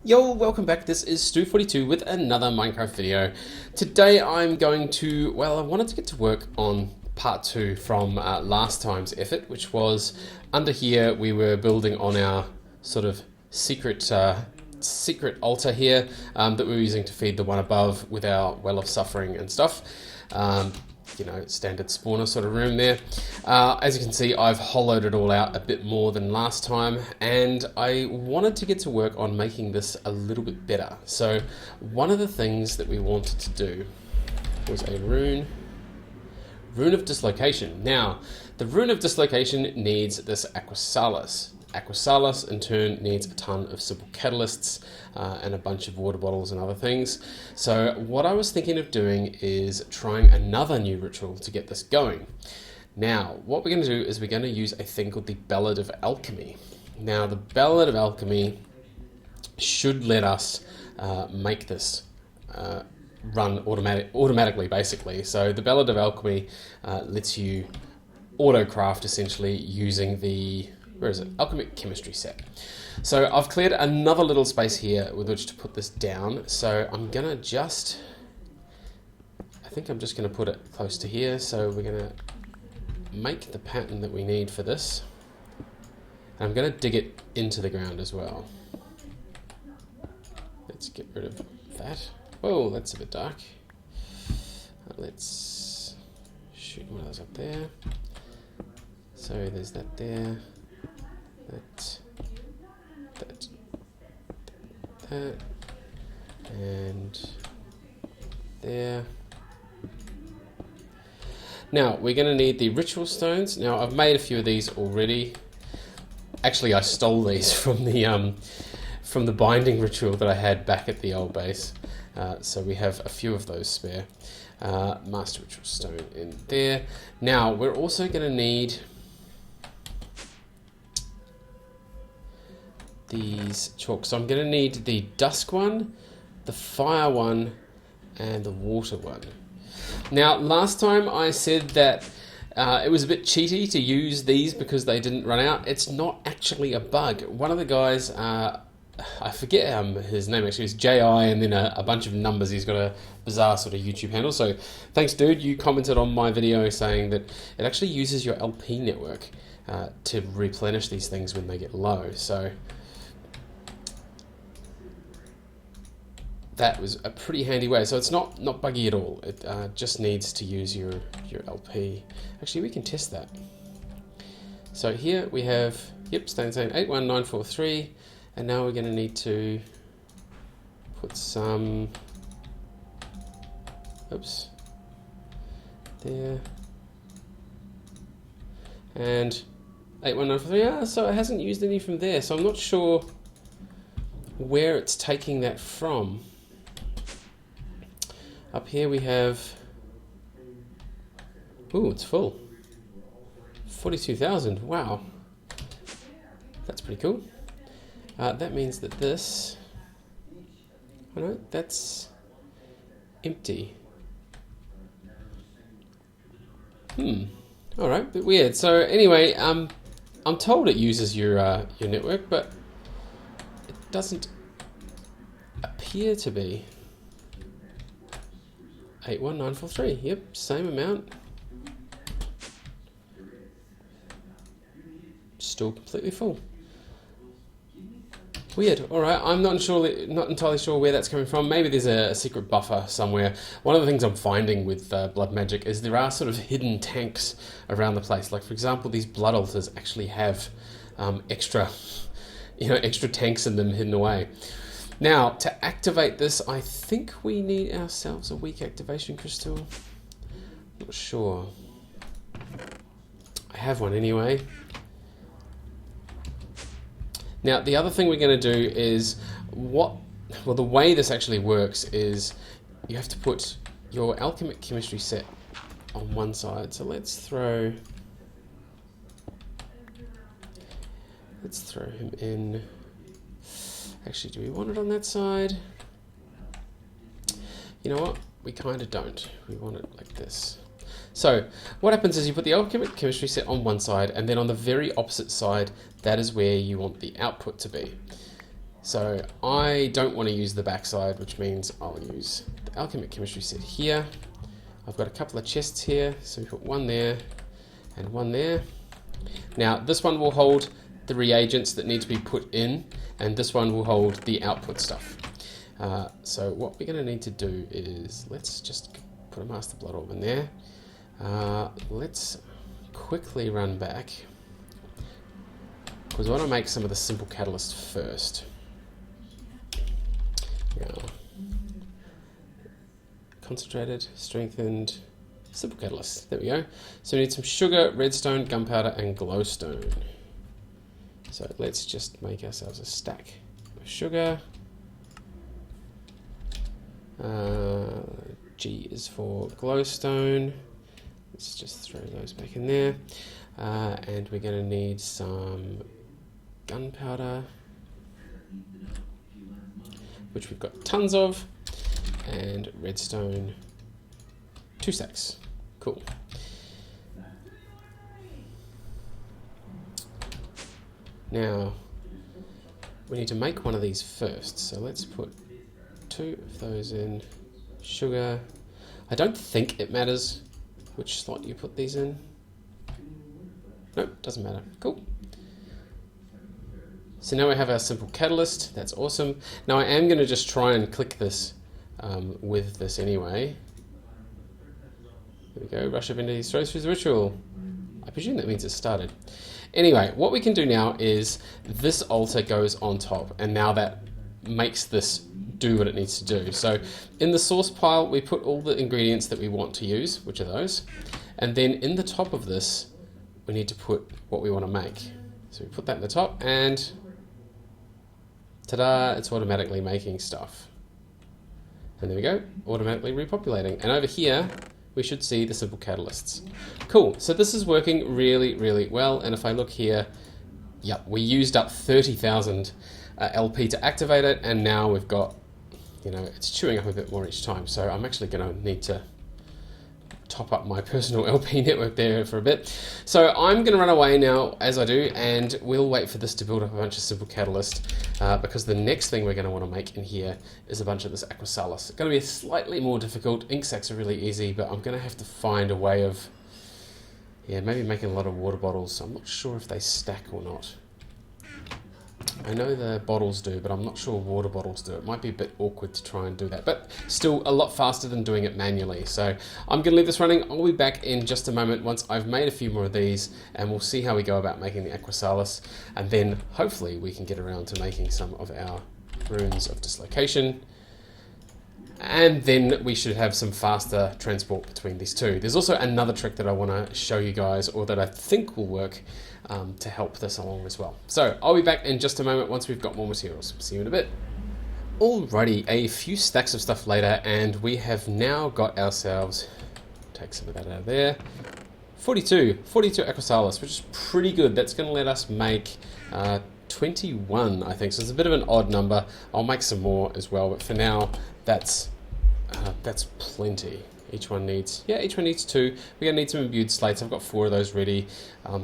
Yo, welcome back. This is Stu42 with another Minecraft video. Today I'm going to, I wanted to get to work on part 2 from last time's effort, which was under here we were building on our sort of secret altar here that we were using to feed the one above with our Well of Suffering and stuff. You know, standard spawner sort of room there. As you can see, I've hollowed it all out a bit more than last time, and I wanted to get to work on making this a little bit better. So one of the things that we wanted to do was a Rune of Dislocation. Now, the Rune of Dislocation needs this Aquasalis. Aquasalis in turn needs a ton of simple catalysts and a bunch of water bottles and other things. So what I was thinking of doing is trying another new ritual to get this going. Now, what we're going to do is we're going to use a thing called the Ballad of Alchemy. Now, the Ballad of Alchemy should let us make this run automatically, basically. So the Ballad of Alchemy lets you auto-craft essentially using the Alchemic Chemistry Set. So I've cleared another little space here with which to put this down. So I'm gonna I think I'm just gonna put it close to here. So we're gonna make the pattern that we need for this. And I'm gonna dig it into the ground as well. Let's get rid of that. Whoa, that's a bit dark. Let's shoot one of those up there. So there's that there. That, and there. Now we're going to need the ritual stones. Now I've made a few of these already. Actually, I stole these from the binding ritual that I had back at the old base. So we have a few of those spare. Master ritual stone in there. Now we're also going to need these chalks. So I'm going to need the dusk one, the fire one, and the water one. Now, last time I said that it was a bit cheaty to use these because they didn't run out. It's not actually a bug. One of the guys, I forget his name actually, it's JI and then a bunch of numbers. He's got a bizarre sort of YouTube handle. So thanks, dude. You commented on my video saying that it actually uses your LP network to replenish these things when they get low. So that was a pretty handy way. So it's not buggy at all. It just needs to use your LP. Actually, we can test that. So here we have, staying same, 81943. And now we're going to need to put some, there. And 81943, so it hasn't used any from there. So I'm not sure where it's taking that from. Up here we have, it's full. 42,000, wow. That's pretty cool. That means that this, that's empty. All right, bit weird. So anyway, I'm told it uses your network, but it doesn't appear to be. 81943, yep, same amount. Still completely full. Weird. All right, I'm not entirely sure where that's coming from. Maybe there's a secret buffer somewhere. One of the things I'm finding with blood magic is there are sort of hidden tanks around the place. Like for example, these blood altars actually have extra tanks in them hidden away. Now, to activate this, I think we need ourselves a weak activation crystal. Not sure. I have one anyway. Now, the other thing we're going to do is the way this actually works is you have to put your Alchemic Chemistry Set on one side. So let's throw him in. Actually, do we want it on that side? You know what? We kind of don't. We want it like this. So what happens is you put the Alchemic Chemistry Set on one side, and then on the very opposite side, that is where you want the output to be. So I don't want to use the backside, which means I'll use the Alchemic Chemistry Set here. I've got a couple of chests here, so we put one there and one there. Now this one will hold the reagents that need to be put in, and this one will hold the output stuff. So what we're going to need to do is, let's just put a master blood orb in there. Let's quickly run back, because I want to make some of the simple catalyst first. Now, concentrated, strengthened, simple catalyst. There we go. So we need some sugar, redstone, gunpowder, and glowstone. So let's just make ourselves a stack of sugar. G is for glowstone. Let's just throw those back in there. And we're going to need some gunpowder, which we've got tons of, and redstone, 2 stacks. Cool. Now, we need to make one of these first, so let's put 2 of those in. Sugar. I don't think it matters which slot you put these in. Nope, doesn't matter. Cool. So now we have our simple catalyst. That's awesome. Now I am going to just try and click this with this anyway. There we go. Rush of Indies throws through the ritual. I presume that means it started. Anyway, what we can do now is this altar goes on top, and now that makes this do what it needs to do. So in the source pile, we put all the ingredients that we want to use, which are those. And then in the top of this, we need to put what we want to make. So we put that in the top, and ta-da, it's automatically making stuff. And there we go, automatically repopulating. And over here, we should see the simple catalysts. Cool, so this is working really, really well. And if I look here, yep, we used up 30,000 LP to activate it, and now we've got, you know, it's chewing up a bit more each time. So I'm actually going to need to top up my personal LP network there for a bit. So I'm going to run away now, as I do, and we'll wait for this to build up a bunch of simple catalyst, because the next thing we're going to want to make in here is a bunch of this Aquasalis. It's going to be slightly more difficult. Ink sacs are really easy, but I'm going to have to find a way of, yeah, maybe making a lot of water bottles. I'm not sure if they stack or not. I know the bottles do, but I'm not sure water bottles do. It might be a bit awkward to try and do that, but still a lot faster than doing it manually. So I'm going to leave this running. I'll be back in just a moment once I've made a few more of these, and we'll see how we go about making the Aquasalis, and then hopefully we can get around to making some of our Runes of Dislocation. And then we should have some faster transport between these two. There's also another trick that I want to show you guys, or that I think will work to help this along as well. So I'll be back in just a moment once we've got more materials. See you in a bit. Alrighty, a few stacks of stuff later, and we have now got ourselves, take some of that out of there, 42 Aquasalis, which is pretty good. That's going to let us make 21, I think. So it's a bit of an odd number. I'll make some more as well, but for now, that's plenty. Each one needs 2. We're going to need some imbued slates. I've got 4 of those ready.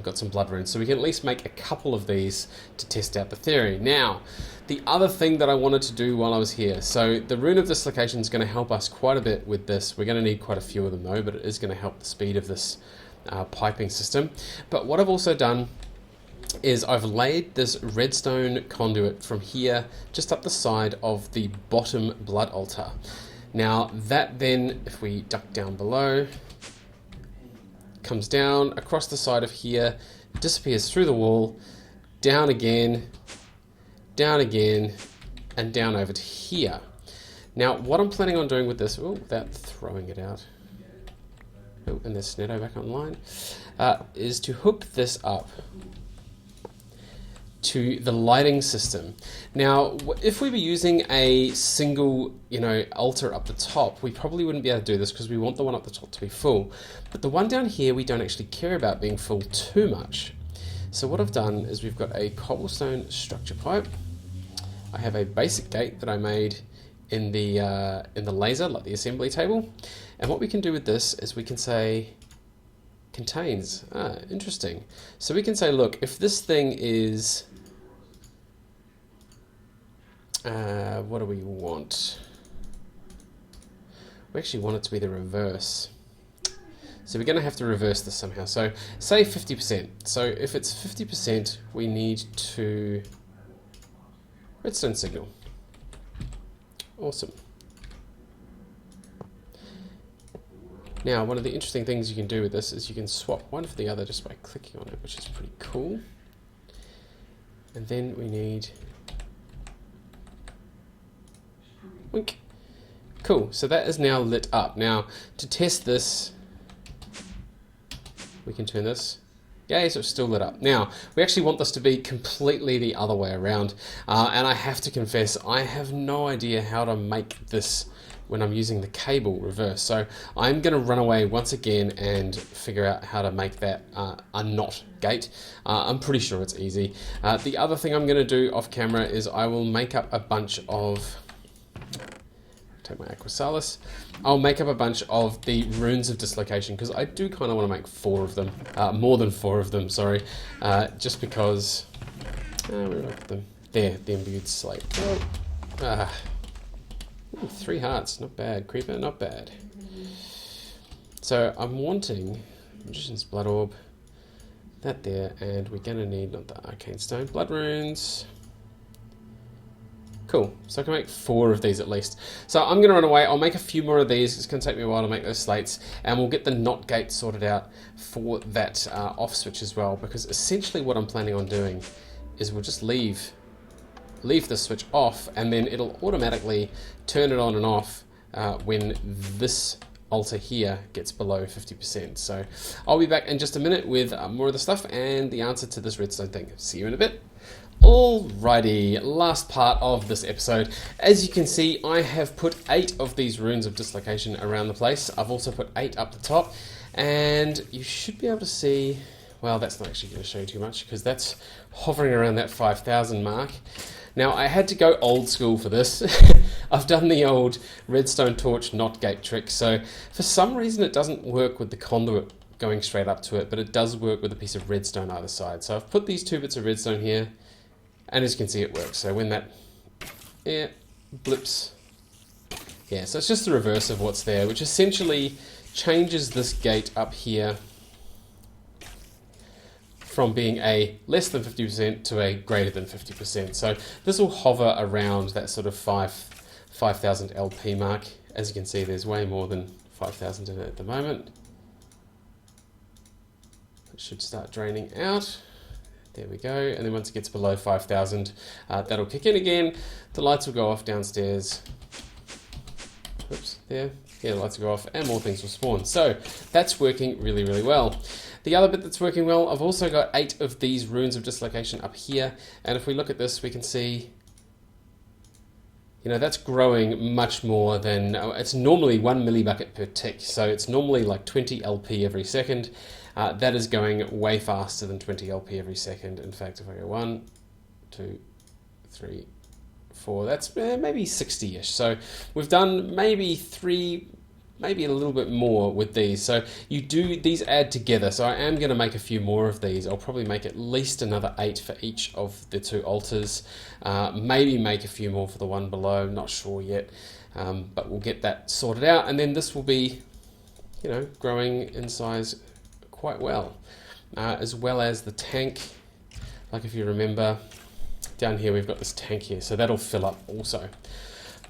Got some blood runes, so we can at least make a couple of these to test out the theory. Now, the other thing that I wanted to do while I was here, so the Rune of Dislocation is going to help us quite a bit with this. We're going to need quite a few of them though, but it is going to help the speed of this piping system. But what I've also done is I've laid this redstone conduit from here just up the side of the bottom blood altar. Now that then, if we duck down below, comes down across the side of here, disappears through the wall, down again, and down over to here. Now what I'm planning on doing with this, without throwing it out, and there's Snetto back online, is to hook this up to the lighting system. Now, if we were using a single, altar up the top, we probably wouldn't be able to do this because we want the one up the top to be full. But the one down here, we don't actually care about being full too much. So what I've done is we've got a cobblestone structure pipe. I have a basic gate that I made in the laser, like the assembly table. And what we can do with this is we can say contains. Interesting. So we can say, look, if this thing is What do we want? We actually want it to be the reverse. So we're going to have to reverse this somehow. So say 50%. So if it's 50%, we need to redstone signal. Awesome. Now, one of the interesting things you can do with this is you can swap one for the other just by clicking on it, which is pretty cool. And then we need wink. Cool, so that is now lit up. Now, to test this, we can turn this. Yay, so it's still lit up. Now, we actually want this to be completely the other way around. And I have to confess, I have no idea how to make this when I'm using the cable reverse. So I'm going to run away once again and figure out how to make that a not gate. I'm pretty sure it's easy. The other thing I'm going to do off camera is I will make up a bunch of... Take my Aquasalis. I'll make up a bunch of the Runes of Dislocation because I do kind of want to make 4 of them. More than 4 of them, sorry. Just because... where did I put them? There, the imbued slate. Oh. Ooh, 3 hearts, not bad. Creeper, not bad. So I'm wanting Magician's Blood Orb, that there, and we're going to need, not the Arcane Stone, Blood Runes. Cool, so I can make 4 of these at least. So I'm going to run away, I'll make a few more of these, it's going to take me a while to make those slates, and we'll get the NOT gate sorted out for that off switch as well, because essentially what I'm planning on doing is we'll just leave the switch off, and then it'll automatically turn it on and off when this altar here gets below 50%. So I'll be back in just a minute with more of the stuff and the answer to this redstone thing. See you in a bit. Alrighty, last part of this episode. As you can see, I have put 8 of these Runes of Dislocation around the place. I've also put 8 up the top, and you should be able to see, well, that's not actually going to show you too much because that's hovering around that 5,000 mark. Now, I had to go old school for this. I've done the old redstone torch NOT gate trick, so for some reason it doesn't work with the conduit going straight up to it, but it does work with a piece of redstone either side. So I've put these 2 bits of redstone here, and as you can see, it works. So when that blips, yeah, so it's just the reverse of what's there, which essentially changes this gate up here from being a less than 50% to a greater than 50%. So this will hover around that sort of 5,000 LP mark. As you can see, there's way more than 5,000 in it at the moment. It should start draining out. There we go. And then once it gets below 5,000, that'll kick in again. The lights will go off downstairs. Oops, there. Yeah, the lights will go off and more things will spawn. So that's working really, really well. The other bit that's working well, I've also got 8 of these Runes of Dislocation up here. And if we look at this, we can see, you know, that's growing much more than, it's normally 1 millibucket per tick. So it's normally like 20 LP every second. That is going way faster than 20 LP every second. In fact, if I go 1, 2, 3, 4, that's maybe 60-ish. So we've done maybe 3, maybe a little bit more with these. So you do, these add together. So I am going to make a few more of these. I'll probably make at least another 8 for each of the 2 altars. Maybe make a few more for the one below, not sure yet. But we'll get that sorted out. And then this will be, you know, growing in size quite well. As well as the tank. Like if you remember, down here we've got this tank here. So that'll fill up also.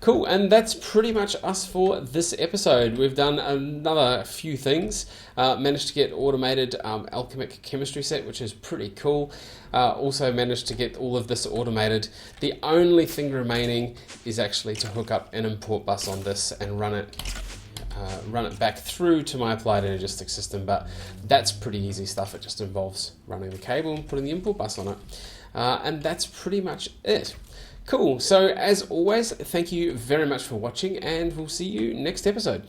Cool, and that's pretty much us for this episode. We've done another few things. Managed to get automated Alchemic Chemistry Set, which is pretty cool. Also managed to get all of this automated. The only thing remaining is actually to hook up an import bus on this and run it back through to my applied energistic system, but that's pretty easy stuff. It just involves running the cable and putting the import bus on it. And that's pretty much it. Cool, so as always, thank you very much for watching, and we'll see you next episode.